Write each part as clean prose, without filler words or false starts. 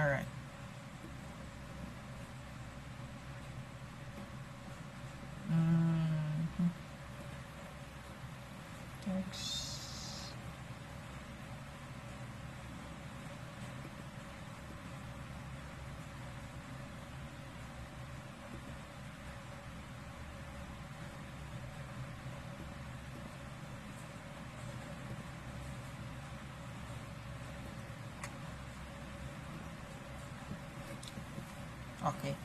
Alright. Text. Okay.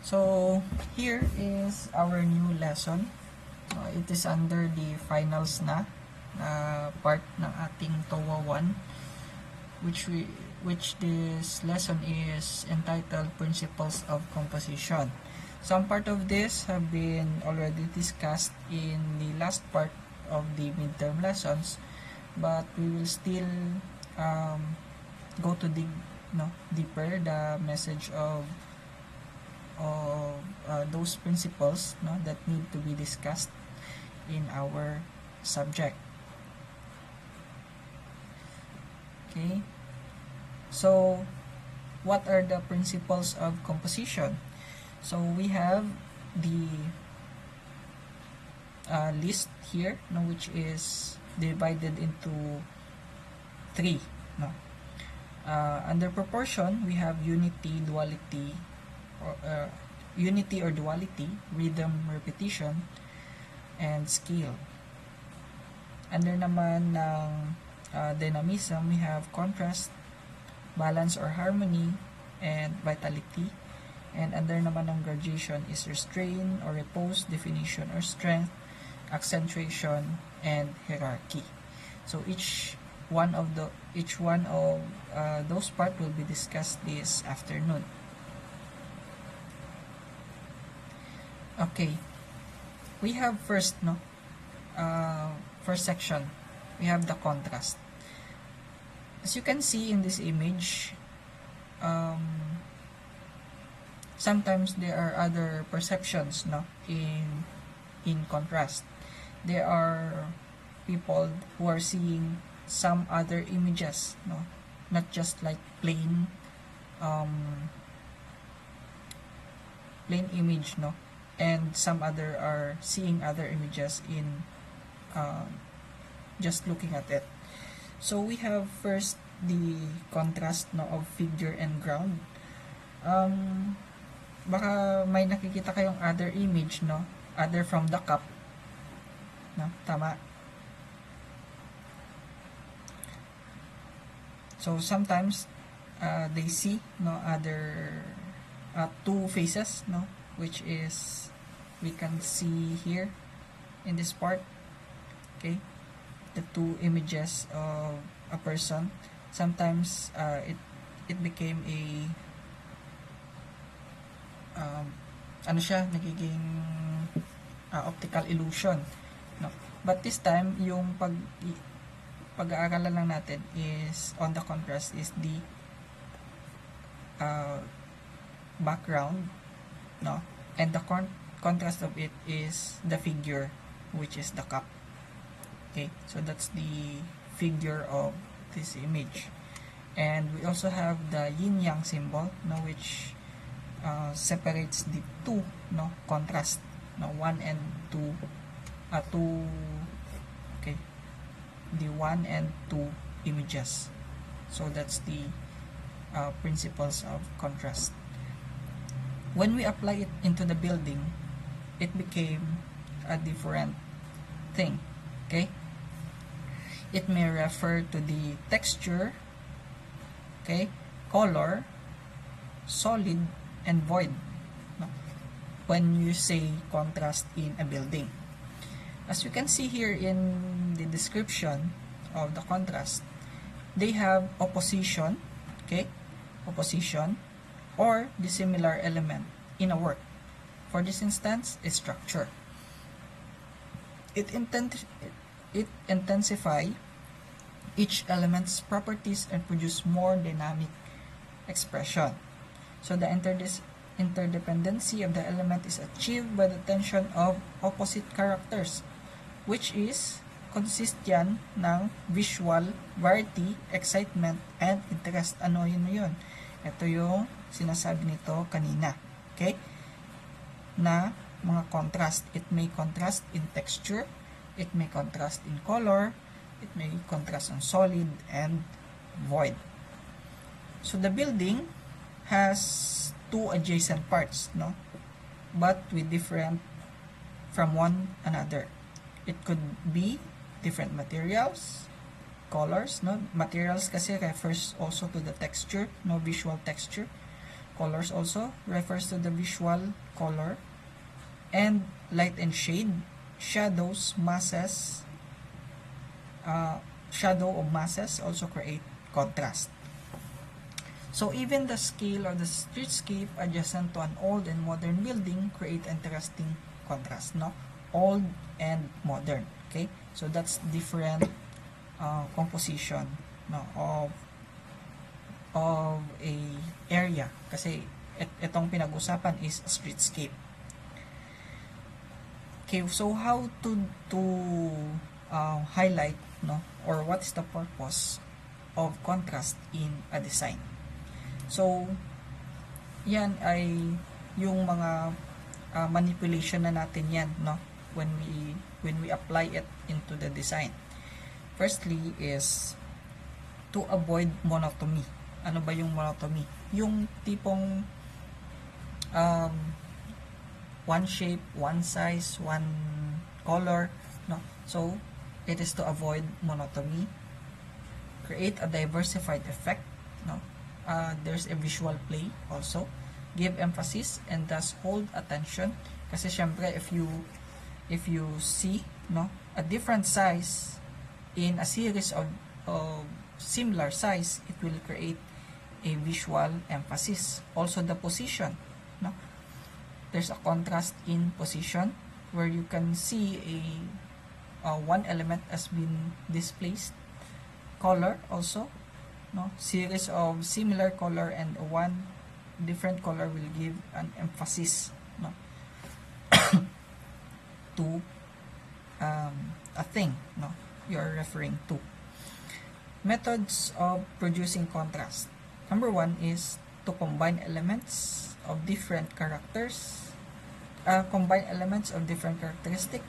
So, here is our new lesson. It is under the finals na part ng ating TOA 1, which this lesson is entitled Principles of Composition. Some part of this have been already discussed in the last part of the midterm lessons, but we will still go to dig deeper the message of those principles that need to be discussed in our subject. Okay, so what are the principles of composition? So we have the list here, which is divided into 3. Under proportion, we have unity, duality, or duality, rhythm, repetition, and scale. Under naman ng dynamism, we have contrast, balance or harmony, and vitality. And under naman ng gradation is restraint or repose, definition or strength, accentuation, and hierarchy. So each one of those part will be discussed this afternoon. Okay, we have first section, we have the contrast. As you can see in this image, sometimes there are other perceptions in contrast. There are people who are seeing some other images, not just like plain image, and some other are seeing other images in just looking at it. So we have first the contrast of figure and ground. Baka may nakikita kayong other image, other from the cup, tama. So sometimes they see other two faces, which is we can see here in this part. Okay, the two images of a person. Sometimes it became a nagiging optical illusion, but this time yung pag-aaralan lang natin is on the contrast is the background, and the contrast of it is the figure, which is the cup. Okay, so that's the figure of this image. And we also have the yin-yang symbol, which separates the two contrast, 1 and 2, okay, the 1 and 2 images. So that's the principles of contrast. When we apply it into the building, it became a different thing. Okay, it may refer to the texture, okay, color, solid, and void, when you say contrast in a building. As you can see here in the description of the contrast, they have opposition, okay, opposition or dissimilar element in a work. For this instance, is structure. It intensify each element's properties and produce more dynamic expression. So the interdependency of the element is achieved by the tension of opposite characters, which is consist yan ng visual, variety, excitement, and interest. Ano yun? Ito yung sinasabi nito kanina. Okay? Na mga contrast. It may contrast in texture, it may contrast in color, it may contrast on solid and void. So the building has two adjacent parts, no? But with different from one another. It could be different materials, colors, no? Materials kasi refers also to the texture, no, visual texture. Colors also refers to the visual color. And light and shade, shadows, masses, shadow of masses also create contrast. So even the scale or the streetscape adjacent to an old and modern building create interesting contrast, no? Old and modern. Okay, so that's different composition, no, of a area kasi itong pinag-usapan is streetscape. Okay, so how to highlight, no, or what is the purpose of contrast in a design? So yan ay yung mga manipulation na natin yan, no, when we apply it into the design. Firstly is to avoid monotony. Ano ba yung monotony? Yung tipong one shape, one size, one color, no? So it is to avoid monotony, create a diversified effect, no? There's a visual play also, give emphasis and thus hold attention kasi syempre if you see, no, a different size in a series of similar size, it will create a visual emphasis. Also the position, no, there's a contrast in position where you can see one element has been displaced. Color also, no, series of similar color and one different color will give an emphasis, no, to a thing, no, you're referring to. Methods of producing contrast. Number one is to combine elements of different characters, combine elements of different characteristic.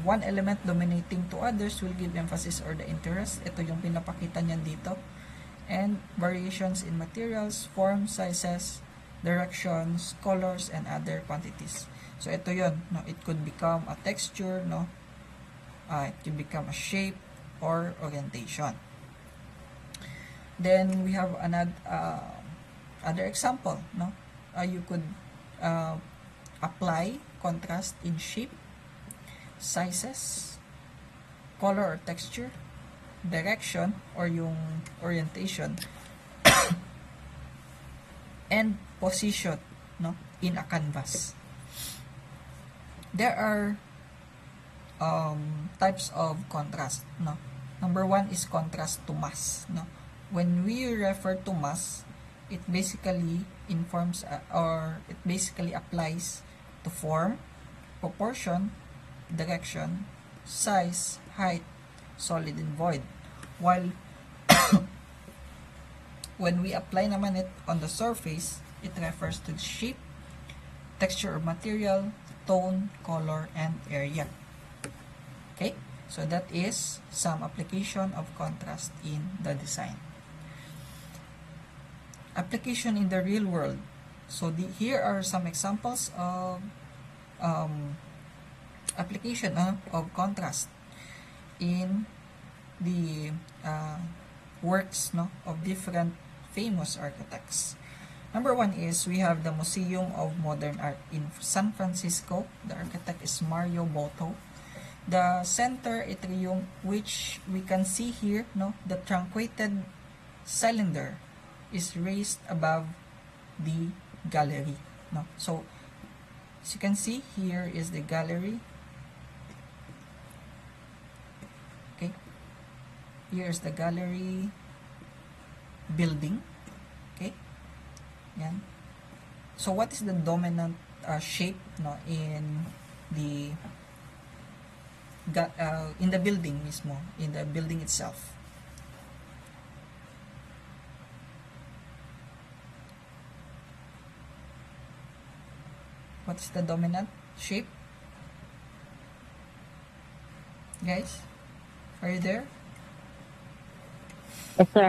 One element dominating to others will give emphasis or the interest. Ito yung pinapakita niyan dito. And variations in materials, forms, sizes, directions, colors, and other quantities. So ito yun, no? It could become a texture, no? It could become a shape or orientation. Then we have another other example, no? You could apply contrast in shape, sizes, color or texture, direction or yung orientation, and position, no, in a canvas. There are types of contrast, no. Number one is contrast to mass, no. When we refer to mass, it basically informs or it basically applies to form, proportion, direction, size, height, solid and void. While when we apply naman it on the surface, it refers to the shape, texture of material, tone, color, and area. Okay, so that is some application of contrast in the design. Application in the real world. So here are some examples of application of contrast in the works, no, of different famous architects. Number one is we have the Museum of Modern Art in San Francisco. The architect is Mario Boto. The center atrium, which we can see here, no, the truncated cylinder is raised above the gallery, no. So as you can see, here is the gallery. Okay, here is the gallery building. Okay, yan. So what is the dominant shape, no, in the in the building mismo, in the building itself. What's the dominant shape? Guys, are you there? Yes, sir.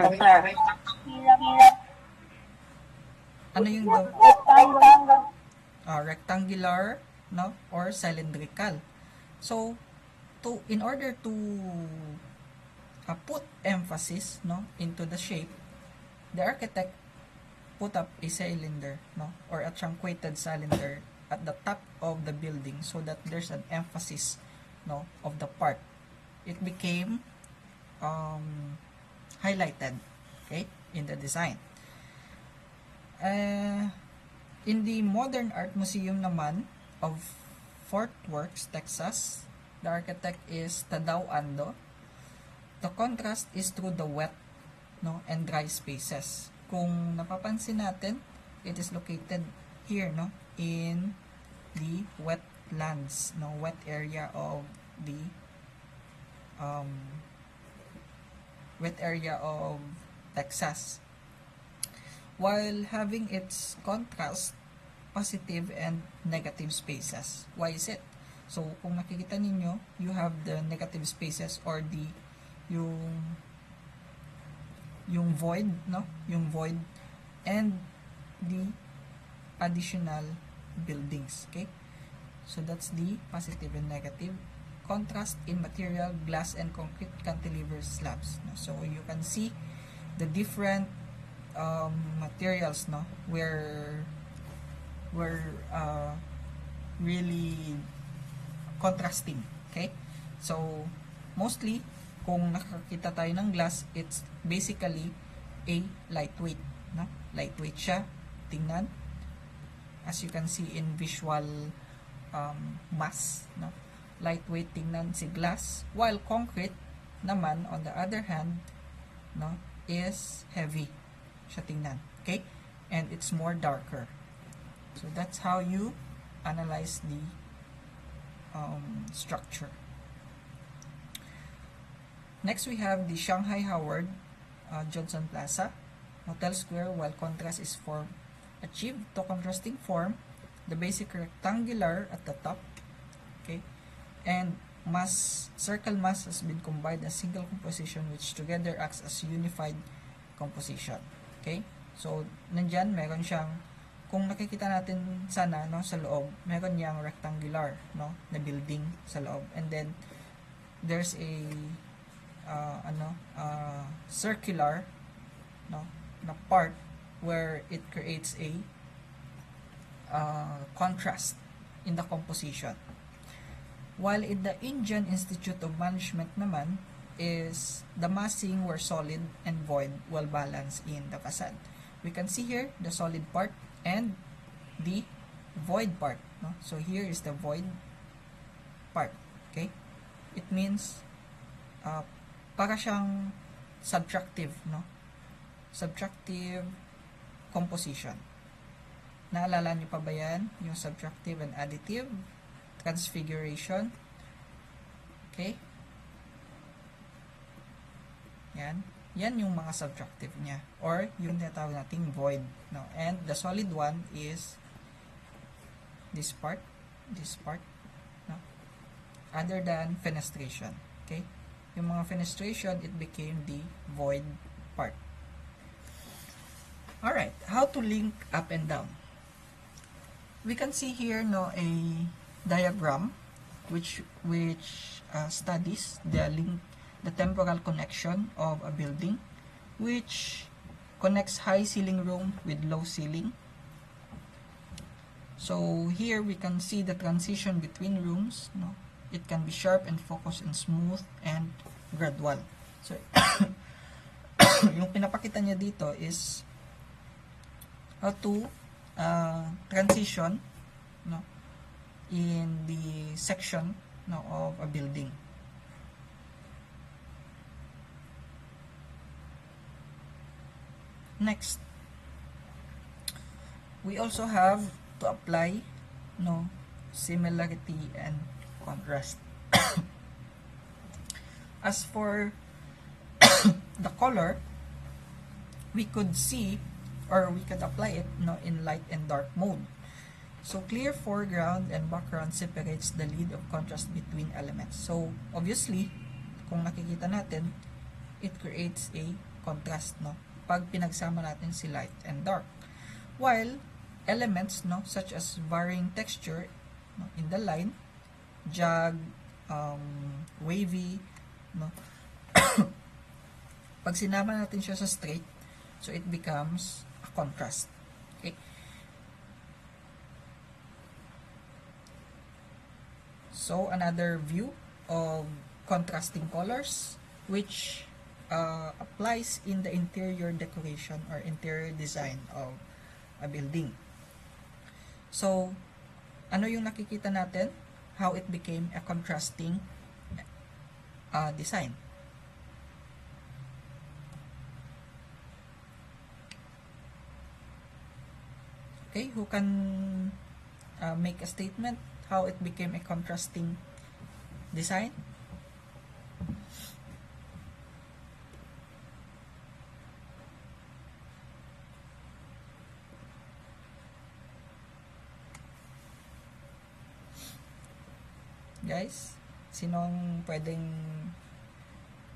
Ano yung rectangular, no, or cylindrical? So, in order to put emphasis, no, into the shape, the architect put up a cylinder, no, or a truncated cylinder at the top of the building so that there's an emphasis, no, of the part. It became highlighted, okay, in the design. In the Modern Art Museum naman of Fort Worth, Texas, the architect is Tadao Ando. The contrast is through the wet, no, and dry spaces. Kung napapansin natin, it is located here, no, in the wetlands, no, wet area of the Texas, while having its contrast, positive and negative spaces. Why is it? So, kung nakikita ninyo, you have the negative spaces or yung void, no? Yung void and the additional buildings, okay? So, that's the positive and negative. Contrast in material, glass and concrete cantilever slabs. No? So, you can see the different materials, no, were really contrasting, okay? So mostly kung nakakita tayo ng glass, it's basically a lightweight, no? Lightweight siya, tingnan, as you can see in visual mass, no? Lightweight tingnan si glass, while concrete naman on the other hand, no, is heavy siya tingnan, okay? And it's more darker. So that's how you analyze the structure. Next we have the Shanghai Howard Johnson Plaza Hotel Square. While contrast is achieved to contrasting form, the basic rectangular at the top, okay, and circle mass has been combined as single composition which together acts as unified composition. Okay? So, nandyan, meron siyang, kung nakikita natin sana, no, sa loob, meron niyang rectangular, no, na building sa loob. And then, there's a, circular, no, na part where it creates a contrast in the composition. While in the Indian Institute of Management naman, is the massing were solid and void well balanced in the facade. We can see here the solid part and the void part, no? So here is the void part, okay? It means para siyang subtractive, no? Subtractive composition. Naalala niyo pa ba yan? Yung subtractive and additive transfiguration, okay? Yan yung mga subtractive niya, or yung tinatawag nating void, no? And the solid one is this part, no? Other than fenestration, okay? Yung mga fenestration, it became the void part. Alright, how to link up and down? We can see here, no, a diagram which studies the temporal connection of a building, which connects high ceiling room with low ceiling. So here we can see the transition between rooms, no? It can be sharp and focused and smooth and gradual. So yung pinapakita niya dito is how to transition, no, in the section, no, of a building. Next, we also have to apply, no, similarity and contrast. As for the color, we could see or we could apply it in light and dark mode. So clear foreground and background separates the lead of contrast between elements. So obviously, kung nakikita natin, it creates a contrast pag pinagsama natin si light and dark. While elements such as varying texture in the line, jog, wavy, pag sinama natin siya sa straight, so it becomes a contrast. Okay? So another view of contrasting colors, which applies in the interior decoration or interior design of a building. So, ano yung nakikita natin? How it became a contrasting design. Okay, who can make a statement how it became a contrasting design? Guys, sinong pwedeng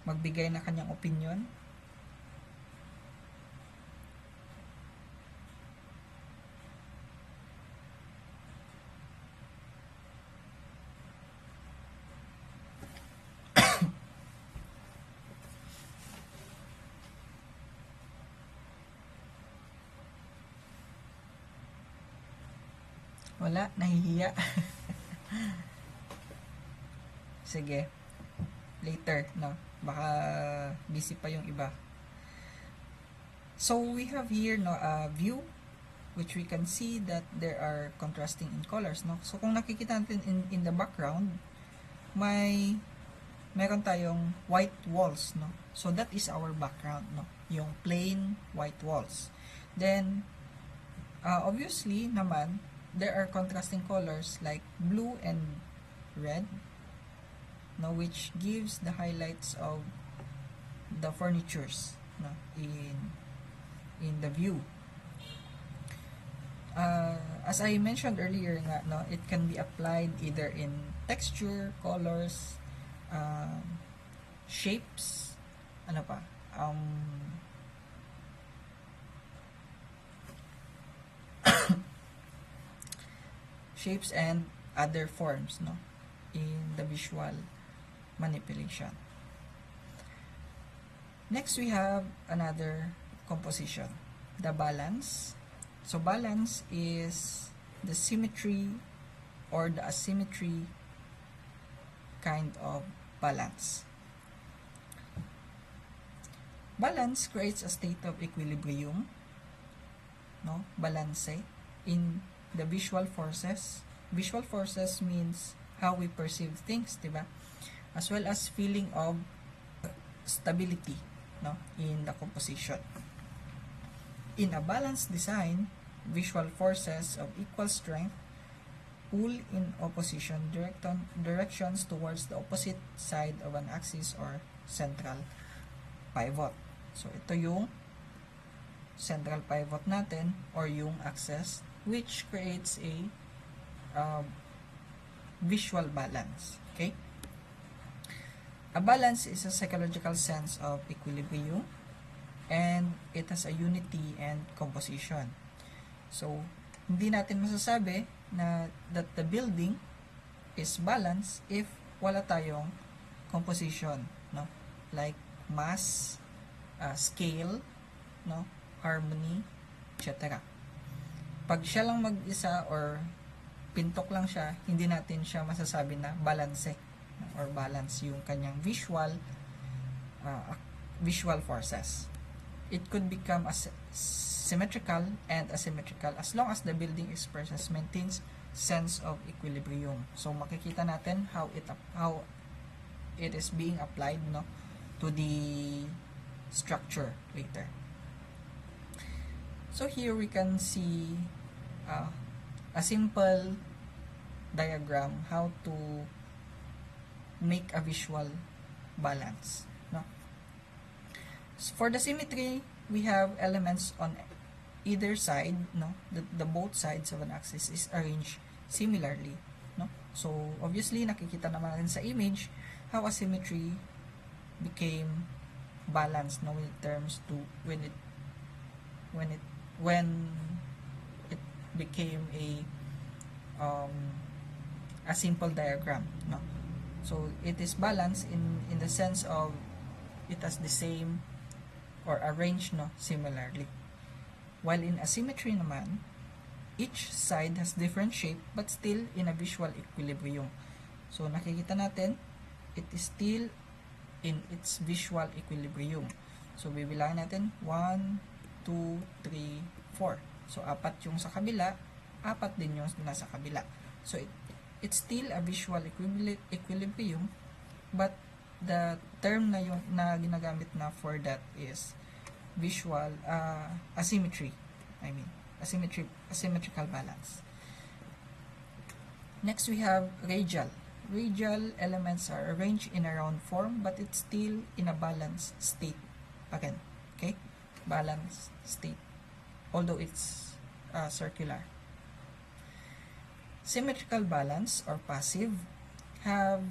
magbigay na kanyang opinion? Wala, nahihiya. Sige, later, baka busy pa yung iba. So we have here a view which we can see that there are contrasting in colors. So kung nakikita natin in the background, meron tayong white walls. So that is our background, yung plain white walls. Then obviously naman, there are contrasting colors like blue and red, which gives the highlights of the furnitures in the view. As I mentioned earlier it can be applied either in texture, colors, shapes, shapes and other forms in the visual manipulation. Next, we have another composition, the balance. So balance is the symmetry or the asymmetry kind of balance. Balance creates a state of equilibrium, balance in the visual forces. Visual forces means how we perceive things, diba? As well as feeling of stability in the composition. In a balanced design, visual forces of equal strength pull in opposition directions towards the opposite side of an axis or central pivot. So ito yung central pivot natin or yung axis, which creates a visual balance. Okay? A balance is a psychological sense of equilibrium and it has a unity and composition. So, hindi natin masasabi na that the building is balanced if wala tayong composition, like mass, scale, harmony, etc. Pag siya lang mag-isa or pintok lang siya, hindi natin siya masasabi na balance or balance yung kanyang visual forces. It could become symmetrical and asymmetrical as long as the building expresses maintains sense of equilibrium. So makikita natin how it is being applied to the structure later. So here we can see a simple diagram how to make a visual balance, no? So for the symmetry, we have elements on either side, no? The both sides of an axis is arranged similarly, no? So obviously nakikita naman natin sa image how a symmetry became balanced, no, in terms to when it became a simple diagram, no? So it is balanced in the sense of it has the same or arranged, no, similarly. While in asymmetry naman, each side has different shape but still in a visual equilibrium. So nakikita natin it is still in its visual equilibrium. So bibilangin natin 1, 2, 3, 4. So 4 yung sa kabila, 4 din yung nasa kabila. So it's still a visual equilibrium, but the term na ginagamit na for that is visual asymmetry. I mean asymmetrical balance. Next we have radial. Radial elements are arranged in a round form, but it's still in a balanced state. Again, okay, balanced state, although it's circular. Symmetrical balance or passive have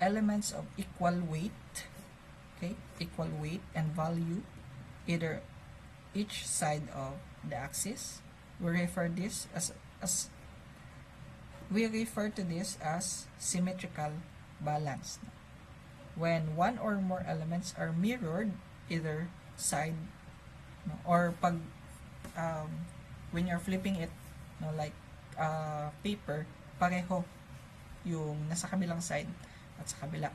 elements of equal weight, okay, equal weight and value either each side of the axis. We refer to this as symmetrical balance. When one or more elements are mirrored either side, no, or pag when you're flipping it, no, like paper, pareho yung nasa kabilang side at sa kabila.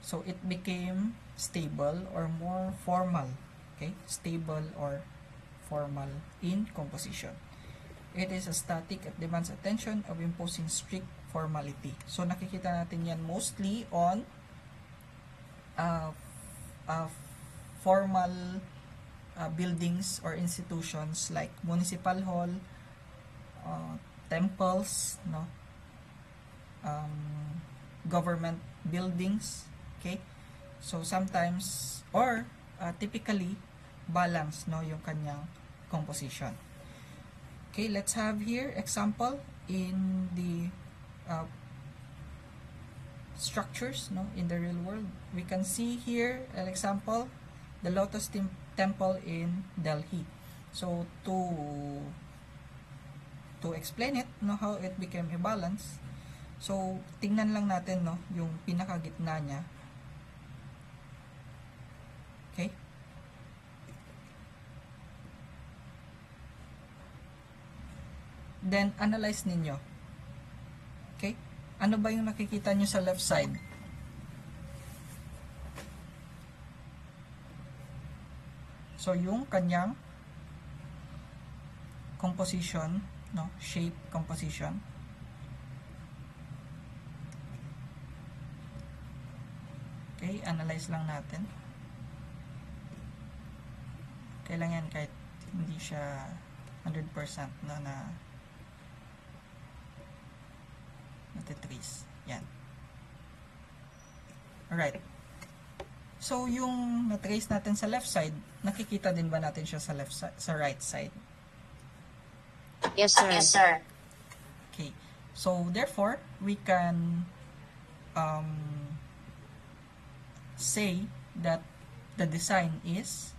So it became stable or more formal, okay? Stable or formal in composition. It is a static at demands attention of imposing strict formality. So nakikita natin yan mostly on formal buildings or institutions like municipal hall, temples, no, government buildings, okay? So sometimes or typically balance, no, yung kanyang composition. Okay, let's have here example in the structures, no, in the real world. We can see here an example, the Lotus Temple in Delhi. So to explain it, no, how it became a balance, so tingnan lang natin, no, yung pinakagitna niya. Okay, then analyze ninyo. Okay, ano ba yung nakikita nyo sa left side? So yung kanyang composition, no, shape composition. Okay, analyze lang natin. Kailangan kahit hindi siya 100% na natitrace. Yan. Alright. So, yung natrace natin sa left side, nakikita din ba natin siya sa left side, sa right side? Yes, sir. Yes, sir. Okay. So, therefore, we can say that the design is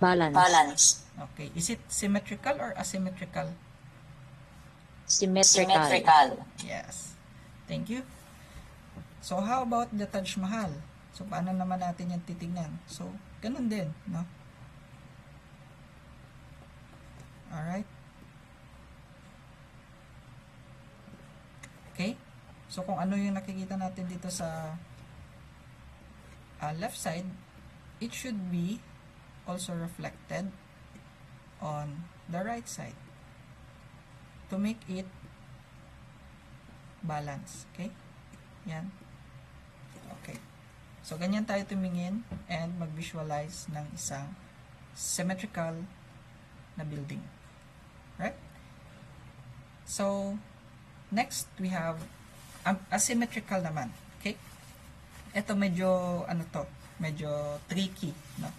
balance. Okay. Is it symmetrical or asymmetrical? Symmetrical. Yes. Thank you. So, how about the Taj Mahal? So, paano naman natin yan titignan? So, ganun din, no? Alright. Okay. So, kung ano yung nakikita natin dito sa left side, it should be also reflected on the right side to make it balance. Okay? Yan. Okay. So, ganyan tayo tumingin and mag-visualize ng isang symmetrical na building. Right? So, next we have asymmetrical naman. Okay? Ito medyo, medyo tricky, no?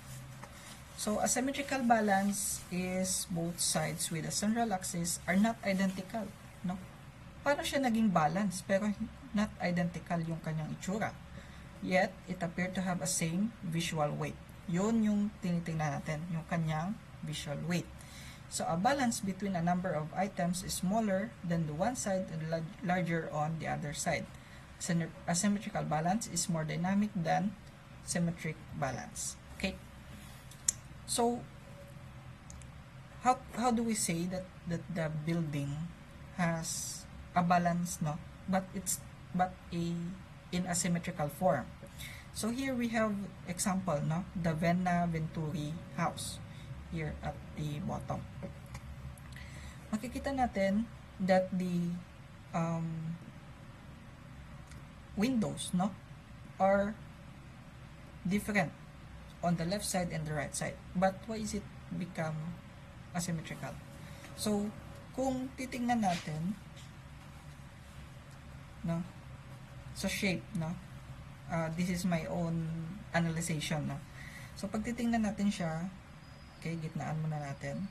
So, a symmetrical balance is both sides with a central axis are not identical, no? Paano siya naging balance pero not identical yung kanyang itsura? Yet, it appear to have a same visual weight. Yun yung tinitingnan natin, yung kanyang visual weight. So, a balance between a number of items is smaller than the one side and larger on the other side. A symmetrical balance is more dynamic than symmetric balance. Okay? So, how do we say that the building has a balance, no? But in a symmetrical form. So here we have example, no? The Vena Venturi house here at the bottom. Makikita natin that the windows, no, are different on the left side and the right side. But why is it become asymmetrical? So, kung titingnan natin, no, sa shape, no, this is my own analyzation, no. So, pag titingnan natin siya, okay, gitnaan muna natin.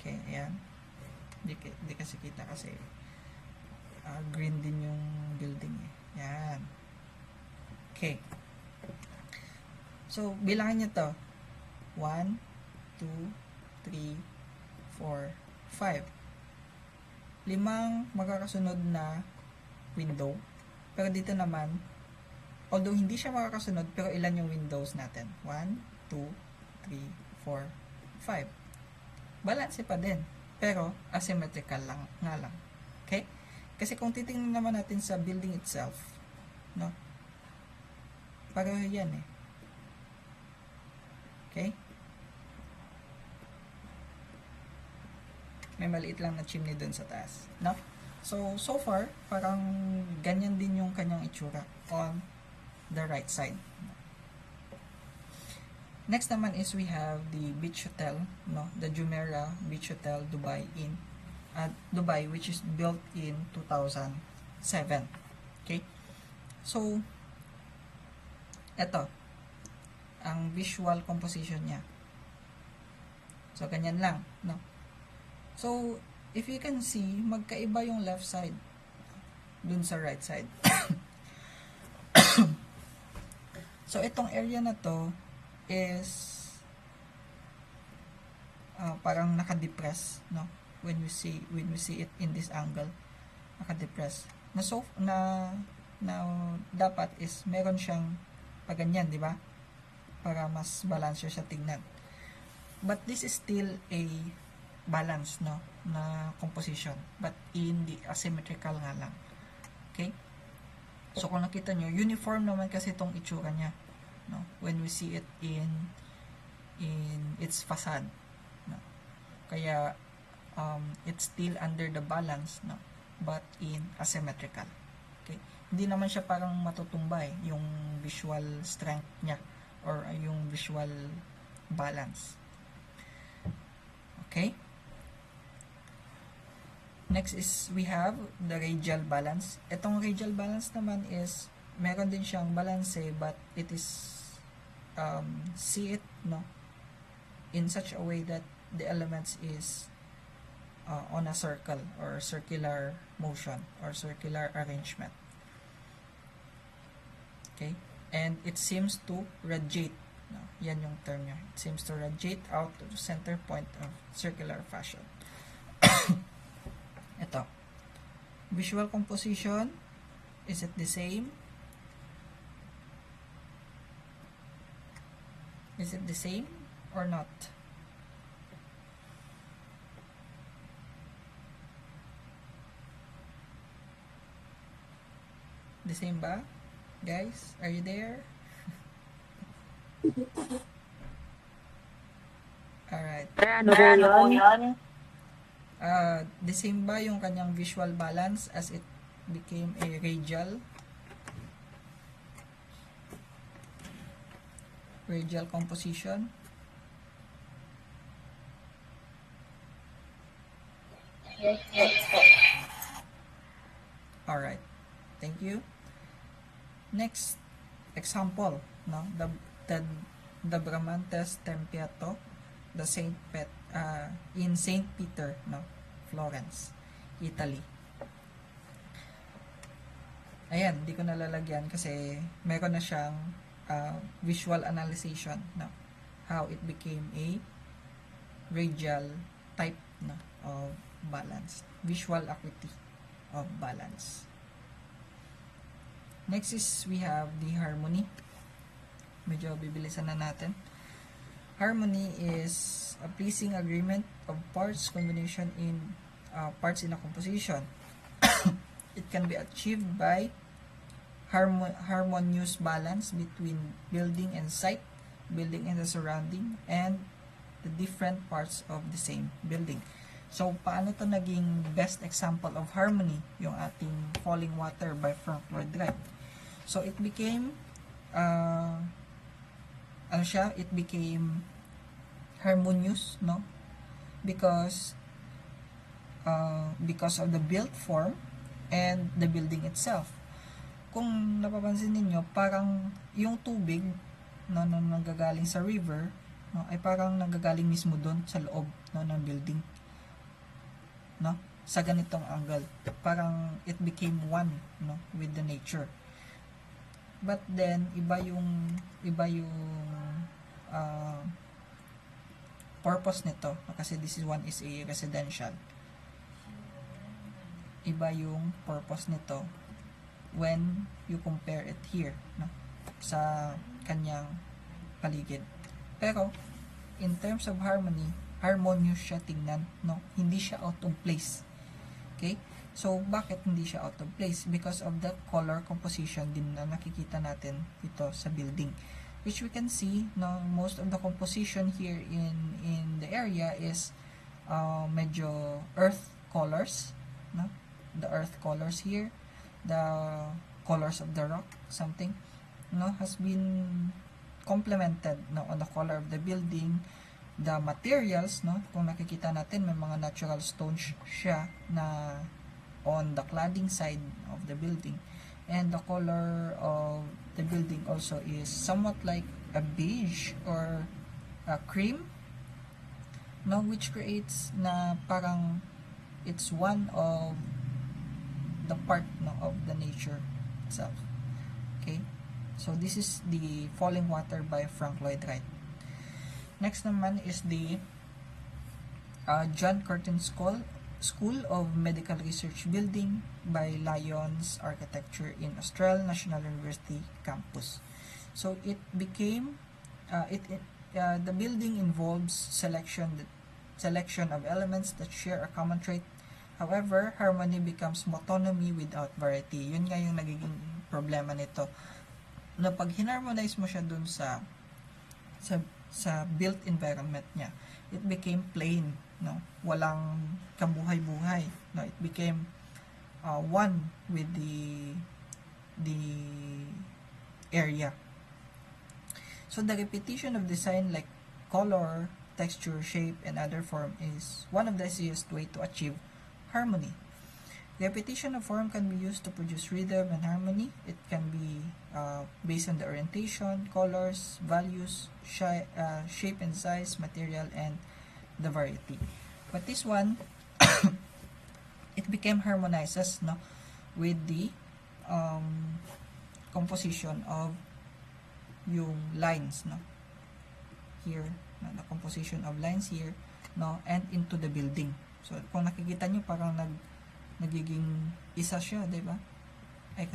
Okay, ayan. Di kasi kita kasi green din yung building eh. Yan. Okay. So, bilangin nyo to. 1, 2, 3, 4, 5. 5 magkakasunod na window. Pero dito naman, although hindi siya makakasunod, pero ilan yung windows natin? 1, 2, 3, 4, 5. Balance pa din. Pero, asymmetrical lang, nga lang. Okay? Kasi kung titingnan naman natin sa building itself, no? Pareho yan eh. Okay? May maliit lang na chimney dun sa taas, no? So far, parang ganyan din yung kanyang itsura on the right side. Next naman is we have the beach hotel, no? The Jumeirah Beach Hotel Dubai in Dubai, which is built in 2007. Okay? So, eto ang visual composition niya. So, ganyan lang, no? So, if you can see, magkaiba yung left side dun sa right side. So, itong area na to is parang naka-depress, no? When we see it in this angle, naka-depress. Na dapat is meron siyang paganyan, di ba? Para mas balance siya tignan. But this is still a balance, no, na composition, but in the asymmetrical nga lang. Okay? So kung nakita nyo, uniform naman kasi itong itsura niya, no, when we see it in its facade, no. Kaya it's still under the balance, no, but in asymmetrical. Okay? Hindi naman siya parang matutumbay yung visual strength niya or yung visual balance. Okay? Next is we have the radial balance. Itong radial balance naman is meron din siyang balance but it is see it, no, in such a way that the elements is on a circle or circular motion or circular arrangement. Okay? And it seems to radiate, no, yan yung term niya. It seems to radiate out to the center point of circular fashion. Ito. Visual composition, is it the same? Is it the same or not? The same ba? Guys, are you there? Alright. Ano po yun? The same ba yung kanyang visual balance as it became a radial composition? Alright. Thank you. Next example, no, the Bramantes Tempiato, the in Saint Peter, no, Florence, Italy. Ayan, di ko nalalagyan kasi meron na siyang visual analysis, no, how it became a radial type, no, of balance, visual acuity of balance. Next is we have the harmony. Medyo bibilisan na natin. Harmony is a pleasing agreement of parts combination in parts in a composition. It can be achieved by harmonious balance between building and site, building and the surrounding, and the different parts of the same building. So, paano to naging best example of harmony, yung ating falling water by Frank Lloyd Wright? So, it became, it became harmonious, no? Because of the built form and the building itself. Kung napapansin niyo, parang yung tubig na nanggagaling sa river, no, ay parang nanggagaling mismo doon sa loob, no, ng building, no, sa ganitong angle, parang it became one, no, with the nature. But then iba yung purpose nito, kasi this one is a residential. Iba yung purpose nito when you compare it here, no, sa kanyang paligid. Pero in terms of harmony, harmonious siya tingnan, no, hindi siya out of place. Okay, so bakit hindi siya out of place? Because of the color composition din na nakikita natin ito sa building, which we can see, no, most of the composition here in the area is medyo earth colors, no, the earth colors here, the colors of the rock, something, no, has been complemented, no, on the color of the building, the materials, no, kung nakikita natin may mga natural stones siya na on the cladding side of the building, and the color of the building also is somewhat like a beige or a cream, no, which creates na parang it's one of the part, no, of the nature itself. Okay, so this is the Falling Water by Frank Lloyd Wright. Next naman is the John Curtin School of Medical Research Building by Lyons Architecture in Australian National University campus. So it became the building involves selection of elements that share a common trait. However, harmony becomes autonomy without variety. Yun nga yung nagiging problema nito. Na pag hinarmonize mo siya dun sa built environment niya, it became plain, no? Walang kabuhay-buhay, no? It became one with the area. So the repetition of design like color, texture, shape, and other form is one of the easiest way to achieve harmony. Repetition of form can be used to produce rhythm and harmony. It can be based on the orientation, colors, values, shape and size, material, and the variety. But this one, it became harmonizes, no, with the composition of yung lines, no, here, no, the composition of lines here, no, and into the building. So kung nakikita nyo, parang nagiging isa siya, 'di ba? Ay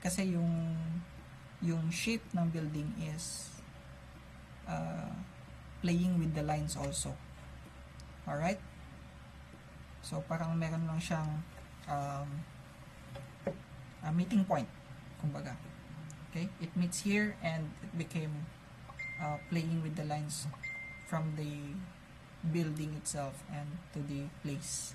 kasi yung shape ng building is playing with the lines also. Alright? So parang meron lang siyang meeting point, kumbaga. Okay? It meets here and it became playing with the lines from the building itself and to the place.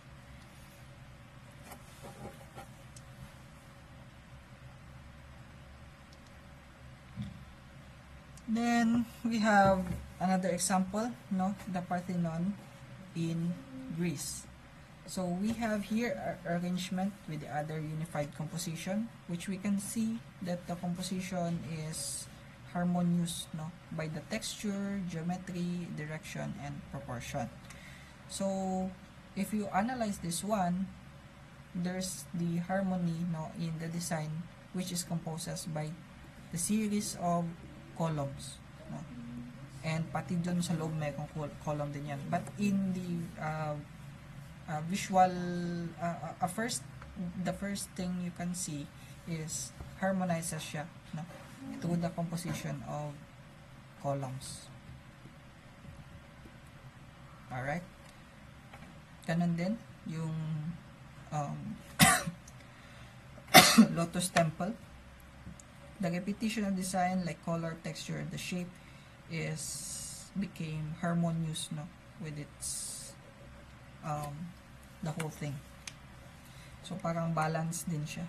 Then we have another example, no, the Parthenon in Greece. So we have here arrangement with the other unified composition, which we can see that the composition is harmonious, no, by the texture, geometry, direction, and proportion. So if you analyze this one, there's the harmony, no, in the design, which is composed by the series of columns, no? And pati dun sa loob may column din yan. But in the visual, the first thing you can see is harmonizes siya, no, through the composition of columns. Alright? Ganun din yung lotus temple. The repetition of design like color, texture, the shape became harmonious, no, with its the whole thing. So parang balance din siya.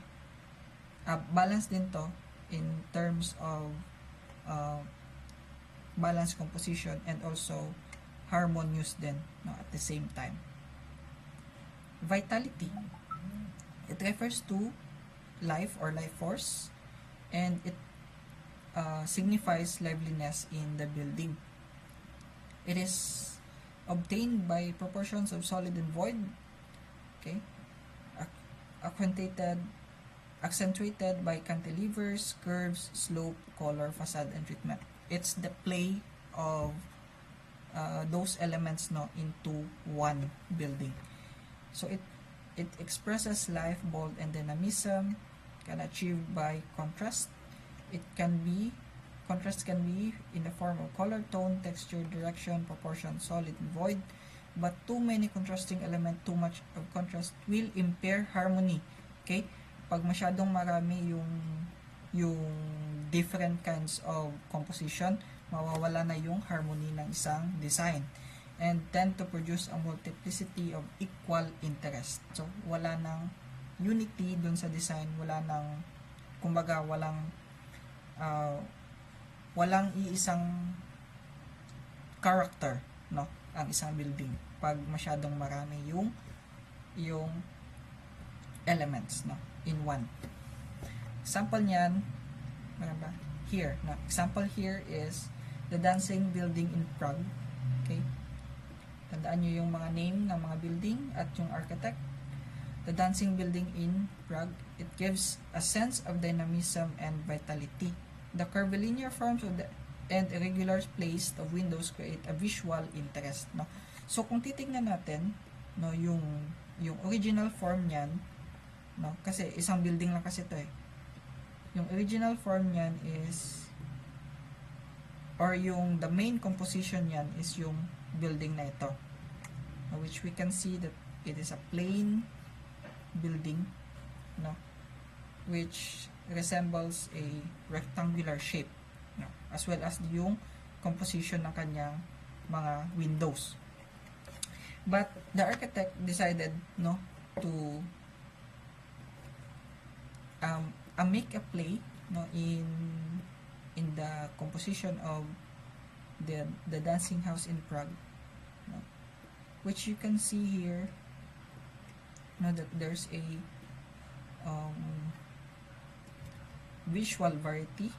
Balance din to in terms of balance composition and also harmonious din, no, at the same time. Vitality, it refers to life or life force, and it signifies liveliness in the building. It is obtained by proportions of solid and void, okay, accentuated by cantilevers, curves, slope, color, facade, and treatment. It's the play of those elements, no, into one building. So it expresses life, bold, and dynamism, can achieved by contrast. Contrast can be in the form of color, tone, texture, direction, proportion, solid, and void. But too many contrasting element, too much of contrast will impair harmony. Okay? Pag masyadong marami yung different kinds of composition, mawawala na yung harmony ng isang design and tend to produce a multiplicity of equal interest. So, wala nang unity dun sa design, wala nang, kumbaga, walang iisang character, no, ang isang building pag masyadong marami yung elements, no, in one. Example niyan, ba? Here, no? Example here is the dancing building in Prague. Okay? Tandaan nyo yung mga name ng mga building at yung architect. The dancing building in Prague, it gives a sense of dynamism and vitality. The curvilinear forms and irregular placed of windows create a visual interest, no? So kung titingnan natin, no, yung original form niyan, no, kasi isang building lang kasi ito eh. Yung original form niyan is, or yung the main composition niyan is yung building na ito, which we can see that it is a plain building, no, which resembles a rectangular shape, no, as well as yung composition ng kanyang mga windows. But the architect decided, no, to make a play, no, in the composition of the dancing house in Prague, no, which you can see here, no, that there's a visual variety,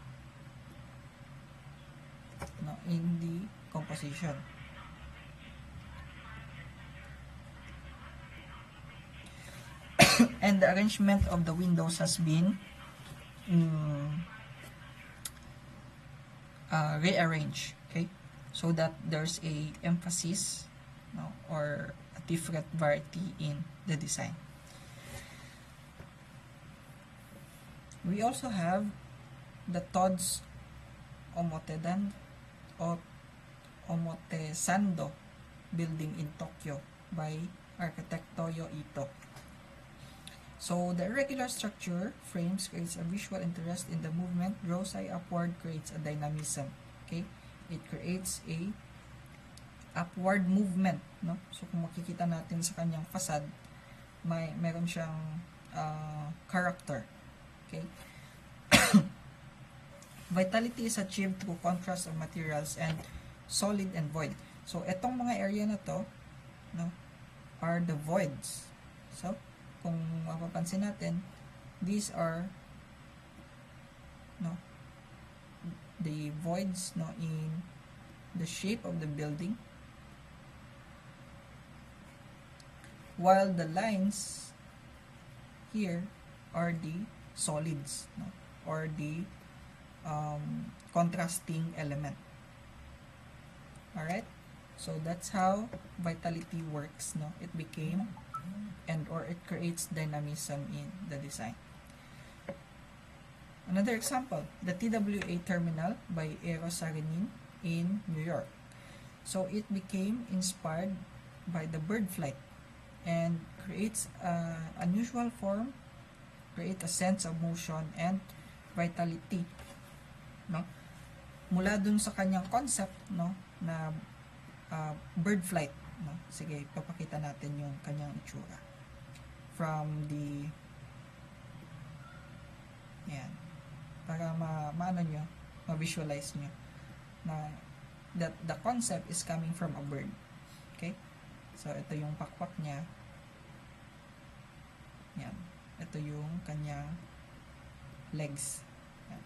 no, in the composition. And the arrangement of the windows has been rearranged, okay, so that there's a emphasis, no, or a different variety in the design. We also have the Todd's Omotesando building in Tokyo by architect Toyo Ito. So the irregular structure frames creates a visual interest in the movement, draws eye upward, creates a dynamism. Okay, it creates a upward movement, no. So kung makikita natin sa kanyang facade, meron siyang character. Okay. Vitality is achieved through contrast of materials and solid and void. So etong mga area na to, no, are the voids. So, kung mapapansin natin, these are the voids in the shape of the building, while the lines here are the solids, or the contrasting element. Alright, so that's how vitality works. It became or it creates dynamism in the design. Another example, the TWA terminal by Aerosarenin in New York. So it became inspired by the bird flight and creates an unusual form, create a sense of motion and vitality. Mula dun sa kanyang concept, na bird flight. Sige, papakita natin yung kanyang itsura. From the yan, para maano nyo, ma-visualize nyo na that the concept is coming from a bird. Okay? So, ito yung pakpak niya. Yan. Ito yung kanyang legs. Yan.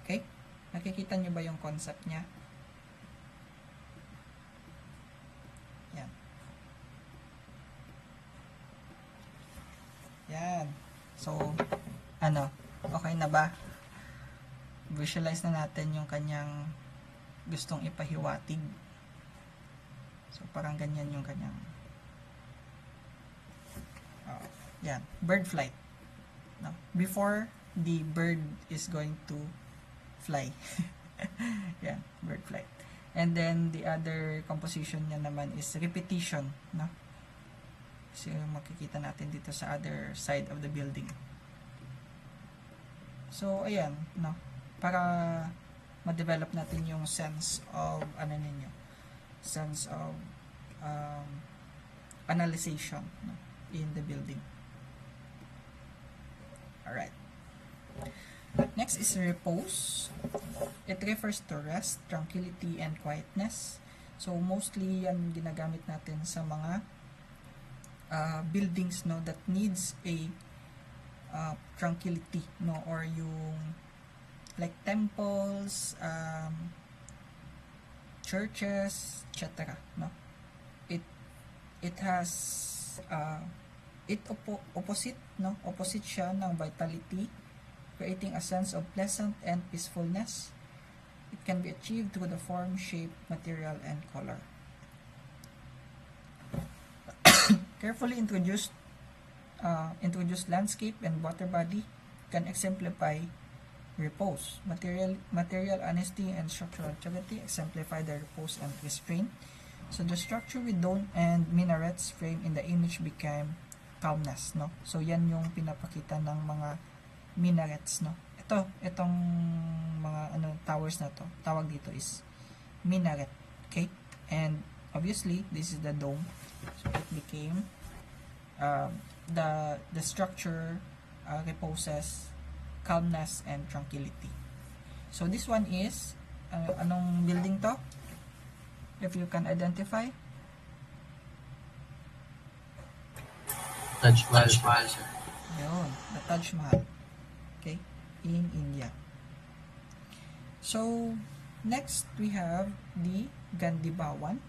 Okay? Nakikita nyo ba yung concept niya? Yan. Yan. So, okay na ba? Visualize na natin yung kanyang gustong ipahiwatig. So, parang ganyan yung kanyang yan, bird flight. Before the bird is going to fly. Yan, bird flight. And then, the other composition niya naman is repetition. So, makikita natin dito sa other side of the building. So, ayan, para ma-develop natin yung sense of, sense of analyzation in the building. Alright. Next is repose. It refers to rest, tranquility, and quietness. So, mostly yan ginagamit natin sa mga buildings that needs a tranquility, or yung like temples, churches, etc. It has opposite siya ng vitality, creating a sense of pleasant and peacefulness. It can be achieved through the form, shape, material, and color. Carefully introduced landscape and water body can exemplify repose. Material honesty and structural integrity exemplify the repose and restraint. So the structure with dome and minarets frame in the image became calmness. So yan yung pinapakita ng mga minarets. Itong mga towers na to, tawag dito is minaret. Okay, and obviously this is the dome. So it became the structure reposes calmness and tranquility. So this one is anong building to? If you can identify. Taj Mahal. Yun, the Taj Mahal. Okay, in India. So next we have the Gandhi Bhawan,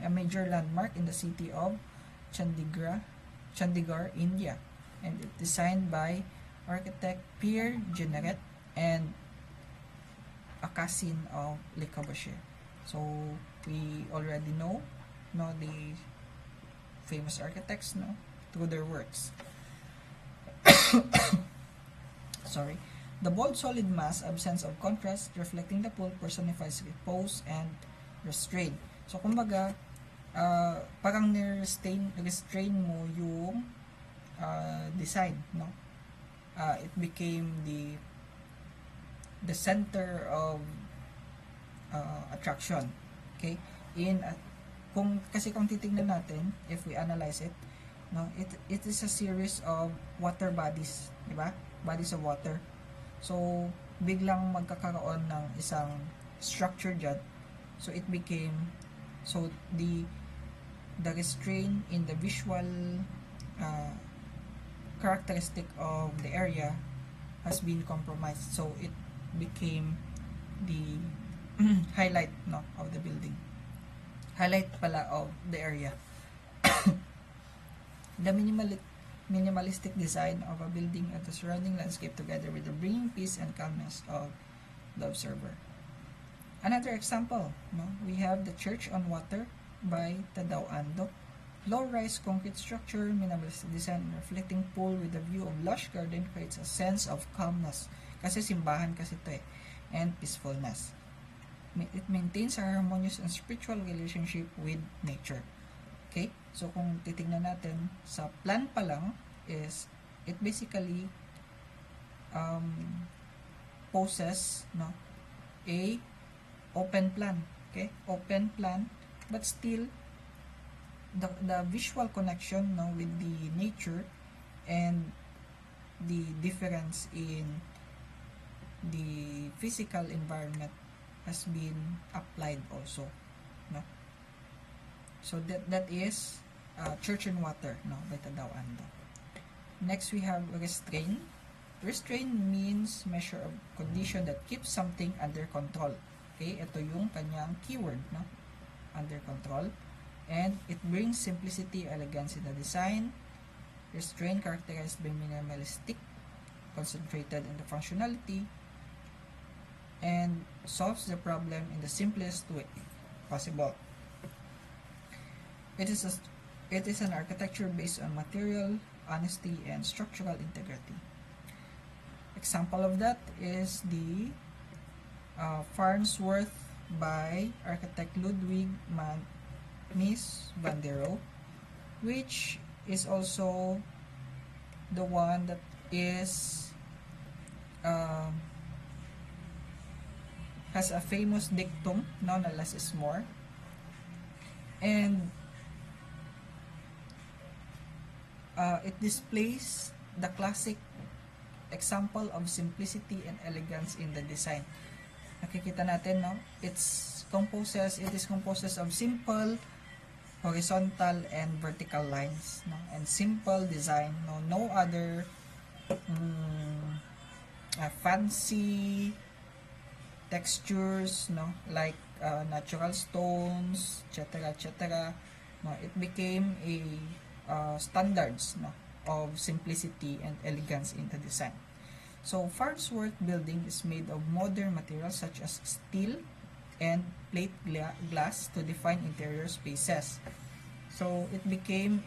a major landmark in the city of Chandigarh, India, and it's designed by architect Pierre Jeanneret and Akasin of Le Corbusier. So we already know the famous architects through their works. Sorry. The bold solid mass, absence of contrast, reflecting the pool, personifies repose and restraint. So kumbaga, parang restrain mo yung design, it became the center of attraction. Okay, kung titingnan natin, if we analyze it, it is a series of water bodies, di ba? Bodies of water. So biglang magkakaroon ng isang structure dyan. So it became, so the restraint in the visual characteristic of the area has been compromised. So it became the highlight, no, of the building. Highlight pala of the area. The minimalistic design of a building and the surrounding landscape together with the bringing peace and calmness of the observer. Another example, no, we have the Church on Water by Tadao Ando. Low-rise concrete structure, minimalistic design, reflecting pool with a view of lush garden creates a sense of calmness. Kasi simbahan kasi ito eh. And peacefulness. It maintains a harmonious and spiritual relationship with nature. Okay? So kung titignan natin sa plan pa lang is it basically poses, no, a open plan. Okay? Open plan, but still the visual connection, no, with the nature and the difference in the physical environment has been applied also, no. So that is Church and Water, no, by Tadao Ando. Next we have restrain. Restrain means measure of condition that keeps something under control. Okay, ito yung kanyang keyword, no, under control. And it brings simplicity, elegance in the design. Restraint characterized by minimalistic, concentrated in the functionality, and solves the problem in the simplest way possible. It is an architecture based on material honesty and structural integrity. Example of that is the Farnsworth by architect Ludwig Mies van der Rohe, which is also the one that is has a famous dictum, no, na less is more, and it displays the classic example of simplicity and elegance in the design. Nakikita natin, no, it is composed of simple horizontal and vertical lines, no, and simple design, no other fancy textures, no, like natural stones, etc. No, it became a standards, no, of simplicity and elegance in the design. So Farnsworth building is made of modern materials such as steel and plate glass to define interior spaces. So it became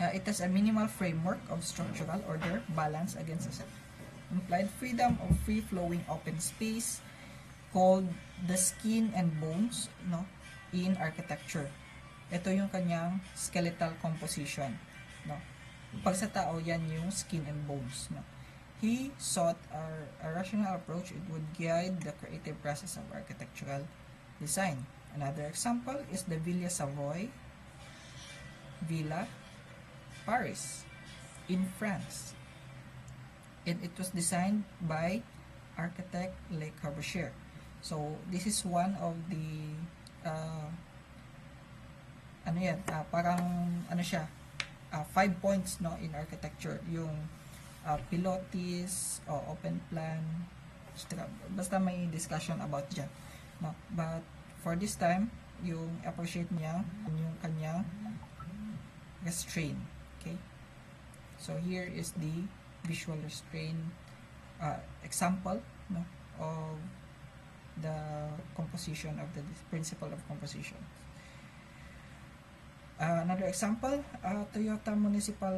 it has a minimal framework of structural order, balance against the implied freedom of free-flowing open space called the skin and bones, no, in architecture. Ito yung kanyang skeletal composition, no. Pag sa tao, yan yung skin and bones, no. He sought a rational approach. It would guide the creative process of architectural design. Another example is the Villa Savoy, Villa, Paris, in France. And it was designed by architect Le Corbusier. So, this is one of the parang 5 points, no, in architecture, yung pilotis o open plan, basta may discussion about dyan, no. But for this time, yung appreciate niya yung kanyang restraint. Okay, so here is the visual restraint example, no, of the composition of the principle of composition. Another example, Toyota Municipal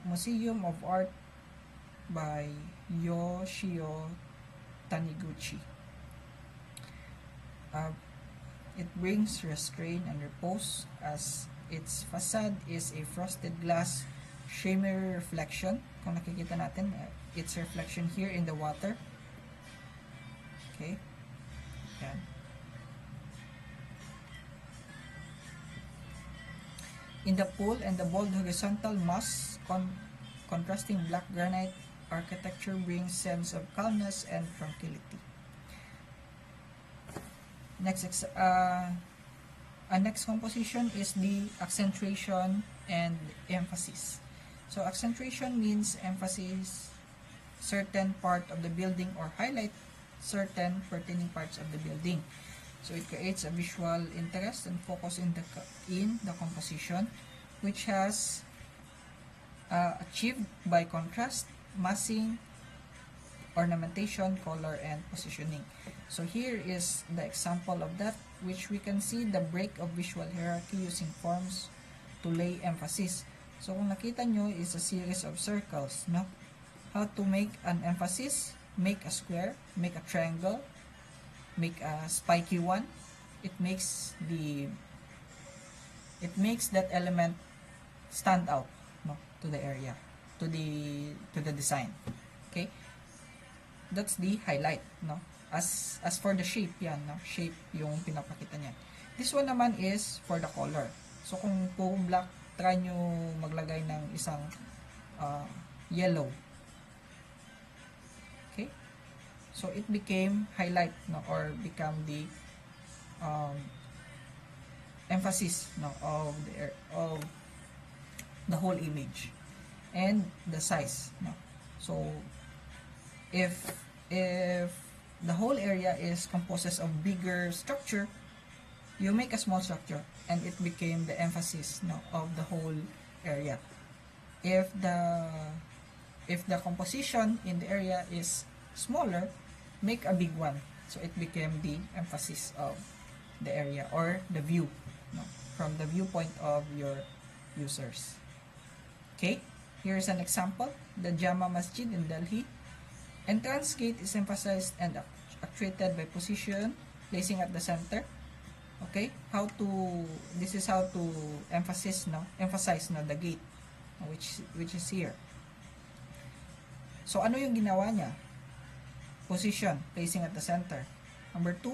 Museum of Art by Yoshio Taniguchi. It brings restraint and repose as its facade is a frosted glass shimmery reflection. Kung nakikita natin, its reflection here in the water. Okay. Yan. In the pool and the bold horizontal moss contrasting black granite architecture brings sense of calmness and tranquility. Next composition is the accentuation and emphasis. So accentuation means emphasis certain part of the building or highlight certain pertaining parts of the building. So it creates a visual interest and focus in the composition, which has achieved by contrast, massing, ornamentation, color, and positioning. So here is the example of that, which we can see the break of visual hierarchy using forms to lay emphasis. So kung nakita nyo is a series of circles, no? How to make an emphasis, make a square, make a triangle, make a spiky one. It makes that element stand out, no, to the area, to the design. Okay? That's the highlight, no? As for the shape, yan, no? Shape yung pinapakita niyan. This one naman is for the color. So kung puro black, try nyo maglagay ng isang yellow. Okay? So it became highlight, no, or become the emphasis, no, of the whole image, and the size, no. So if the whole area is composed of bigger structure, you make a small structure and it became the emphasis, no, of the whole area. If the composition in the area is smaller, make a big one, so it became the emphasis of the area or the view, no, from the viewpoint of your users. Okay, here's an example. The Jama Masjid in Delhi. Entrance gate is emphasized and actuated by position, placing at the center. Okay, this is how to emphasize the gate, which is here. So ano yung ginawa niya? Position, placing at the center. Number 2,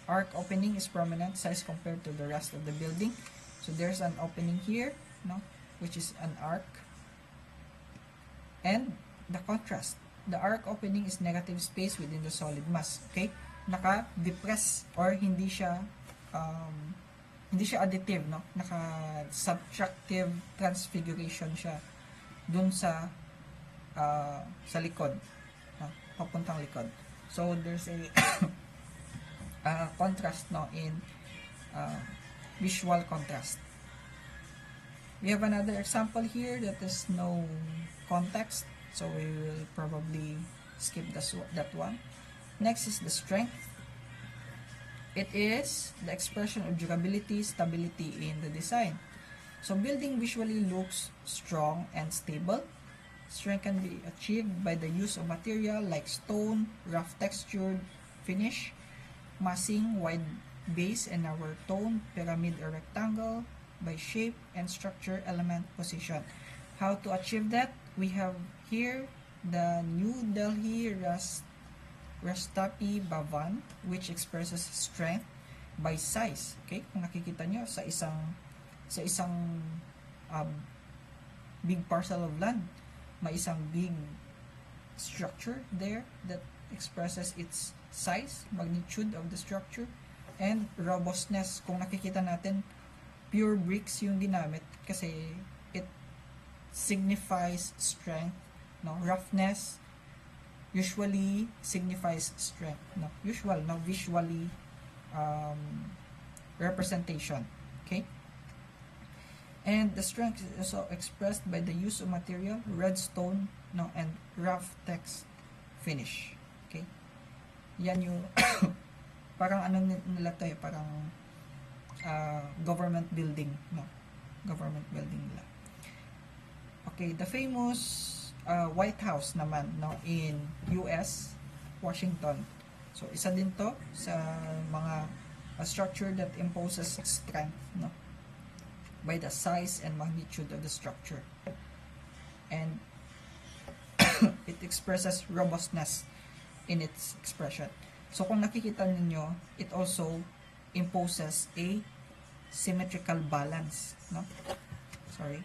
arc opening is prominent size compared to the rest of the building. So there's an opening here, no, which is an arc. And the contrast. The arc opening is negative space within the solid mass. Okay? Naka-depress or hindi siya additive, no? Naka-subtractive transfiguration siya dun sa likod, no? Papuntang likod. So there's a contrast, no, in visual contrast. We have another example here that is no context, so we will probably skip that one. Next is the strength. It is the expression of durability, stability in the design. So building visually looks strong and stable. Strength can be achieved by the use of material like stone, rough textured finish, massing, wide base and narrow tone, pyramid or rectangle, by shape and structure, element, position. How to achieve that? We have here the New Delhi Rashtrapi Bhavan, which expresses strength by size. Okay, kung nakikita nyo sa isang big parcel of land, may isang big structure there that expresses its size, magnitude of the structure, and robustness. Kung nakikita natin, pure bricks yung ginamit kasi it signifies strength, no? Roughness usually signifies strength, no? Visually representation. Okay, and the strength is also expressed by the use of material, red stone, no, and rough text finish. Okay, yan yung parang ano nila to eh, parang government building, no, government building nila. Okay, the famous White House naman, no, in US, Washington. So isa din to sa mga structure that imposes strength, no, by the size and magnitude of the structure, and it expresses robustness in its expression. So kung nakikita ninyo, it also imposes a symmetrical balance, no? Sorry.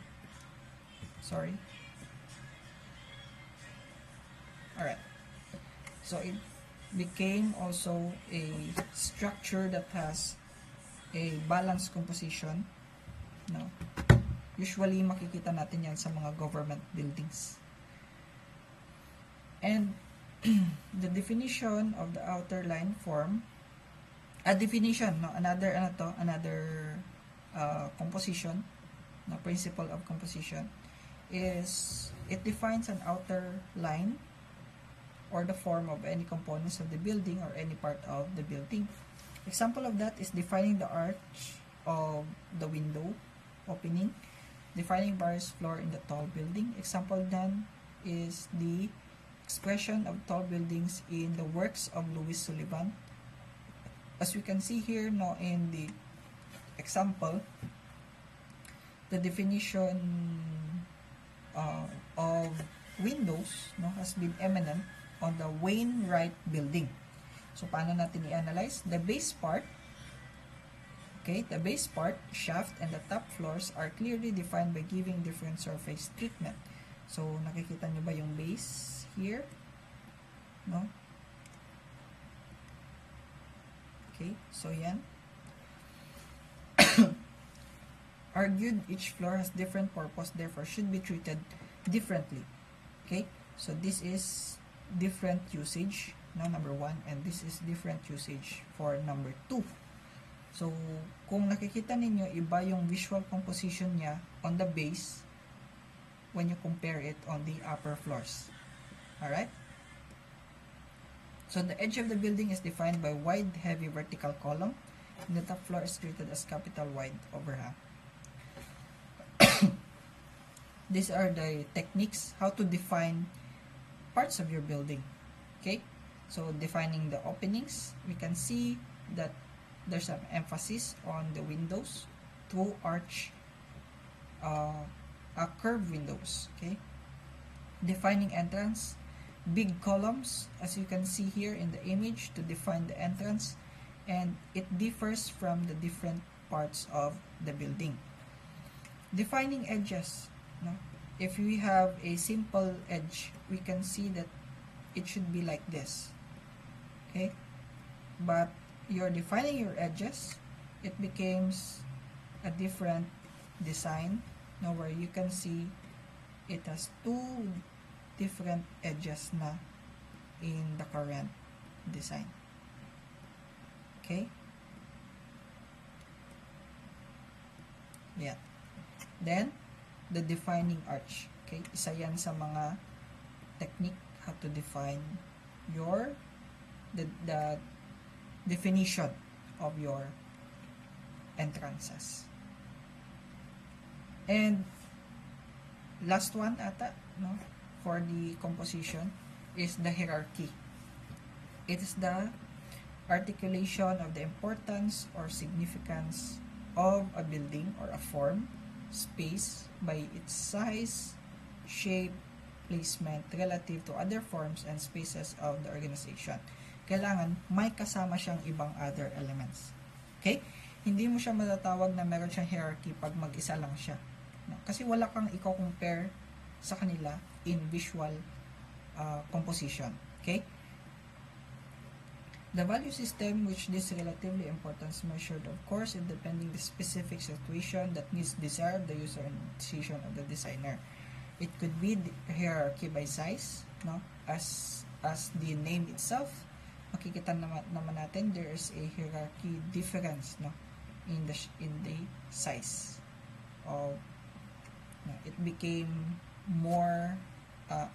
Alright, so it became also a structure that has a balanced composition, no? Usually makikita natin yan sa mga government buildings. And the definition of the outer line form, definition, no, another composition, no, principle of composition is it defines an outer line or the form of any components of the building or any part of the building. Example of that is defining the arch of the window opening, defining various floor in the tall building. Example then is the expression of tall buildings in the works of Louis Sullivan. As we can see here, no, in the example, the definition of windows, no, has been eminent on the Wainwright building. So paano natin i-analyze? The base part, okay, the base part, shaft, and the top floors are clearly defined by giving different surface treatment. So nakikita nyo ba yung base here? No? Okay, so yan. Argued each floor has different purpose, therefore should be treated differently. Okay, so this is different usage, no, number 1, and this is different usage for number 2. So kung nakikita ninyo, iba yung visual composition niya on the base when you compare it on the upper floors. Alright, so the edge of the building is defined by wide heavy vertical column, and the top floor is treated as capital wide overhang. These are the techniques how to define parts of your building. Okay, so defining the openings, we can see that there's an emphasis on the windows, through arch, curved windows. Okay, defining entrance, big columns, as you can see here in the image, to define the entrance, and it differs from the different parts of the building. Defining edges, no? If we have a simple edge, we can see that it should be like this. Okay, but you're defining your edges, it becomes a different design, now where you can see it has two different edges na in the current design. Okay, yeah. Then the defining arch. Okay, isa yan sa mga technique how to define your the definition of your entrances. And last one ata, no, for the composition is the hierarchy. It is the articulation of the importance or significance of a building or a form, space, by its size, shape, placement relative to other forms and spaces of the organization. Kailangan may kasama siyang ibang other elements. Okay? Hindi mo siya matatawag na meron siyang hierarchy pag mag-isa lang siya. No? Kasi wala kang i-compare sa kanila in visual composition. Okay? The value system which this relatively importance measured, of course, is depending the specific situation that needs desire of the user and decision of the designer. It could be the hierarchy by size, no, as the name itself. Makikita naman natin there is a hierarchy difference, no, in the size of, no, it became more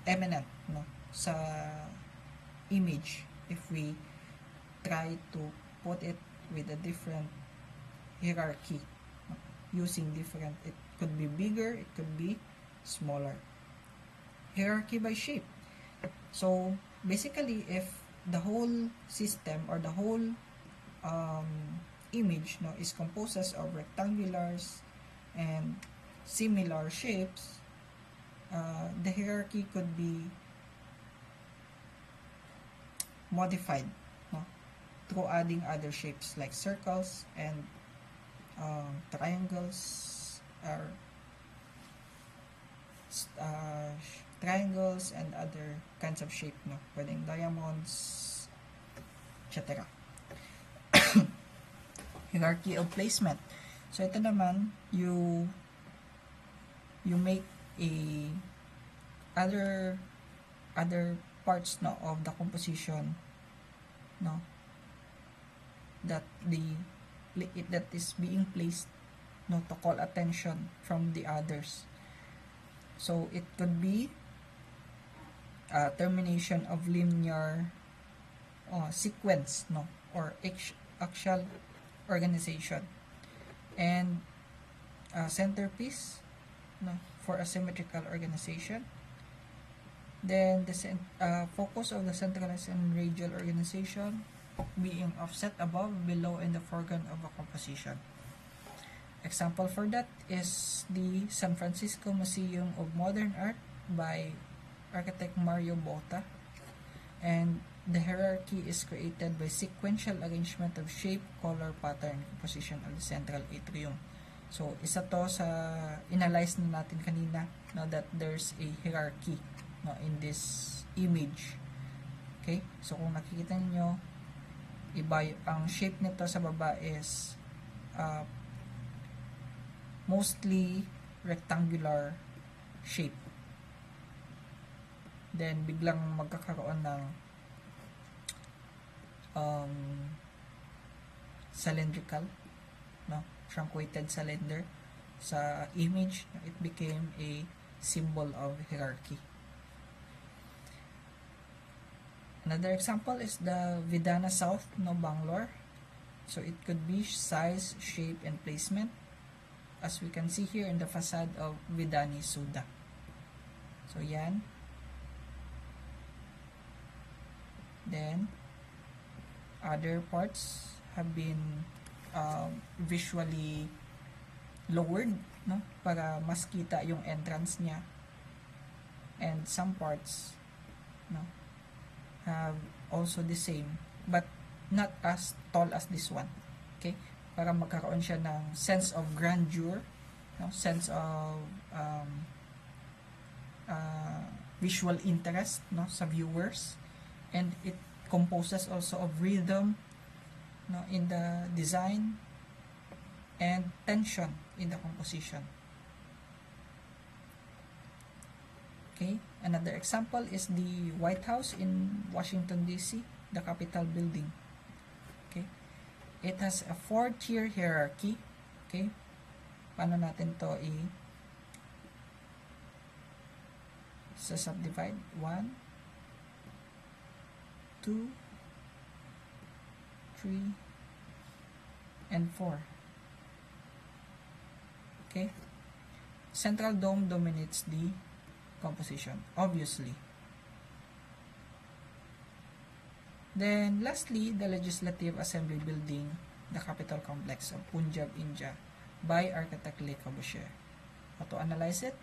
eminent, no, sa image if we try to put it with a different hierarchy, no, using different, it could be bigger, it could be smaller. Hierarchy by shape. So basically, if the whole system or the whole image, no, is composed of rectangulars and similar shapes, the hierarchy could be modified, no, through adding other shapes like circles and triangles, or triangles and other kinds of shape, no? Pwedeng diamonds, etc. Hierarchy of placement. So ito naman, you make a other parts, no, of the composition, no, that is being placed, no, to call attention from the others. So it could be termination of linear sequence, no, or axial organization, and centerpiece, no, for a symmetrical organization. Then the focus of the centralized and radial organization being offset above, below, and the foreground of a composition. Example for that is the San Francisco Museum of Modern Art by architect Mario Botta, and the hierarchy is created by sequential arrangement of shape, color, pattern, composition of the central atrium. So isa to sa analyze na natin kanina, no, that there's a hierarchy, no, in this image. Okay, so kung nakikita niyo, iba ang shape nito sa baba is mostly rectangular shape. Then biglang magkakaroon ng cylindrical, no, truncated cylinder sa image. It became a symbol of hierarchy. Another example is the Vidana South, no, Bangalore. So it could be size, shape, and placement, as we can see here in the facade of Vidani Suda. So yan. Then other parts have been visually lowered, no, para mas kita yung entrance niya, and some parts, no, have also the same but not as tall as this one. Okay, para magkaroon siya ng sense of grandeur, no, sense of visual interest, no, sa viewers, and it composes also of rhythm, no, in the design, and tension in the composition. Okay, another example is the White House in Washington DC, the Capitol building. Okay, it has a 4-tier hierarchy. Okay, paano natin to subdivide? 1, 2, 3, and 4. Okay, central dome dominates the composition, obviously. Then lastly, the Legislative Assembly building, the Capitol complex of Punjab, India, by architect Le Corbusier. To analyze it,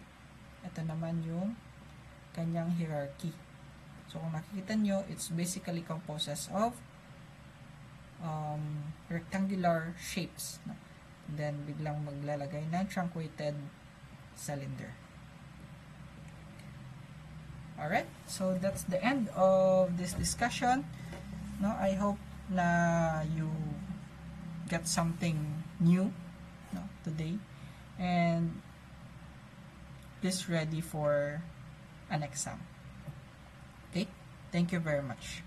ito naman yung kanyang hierarchy. So kung nakikita nyo, it's basically composes of rectangular shapes, no? Then biglang maglalagay ng truncated cylinder. Alright, so that's the end of this discussion. No, I hope na you get something new, no, today, and please ready for an exam. Okay, thank you very much.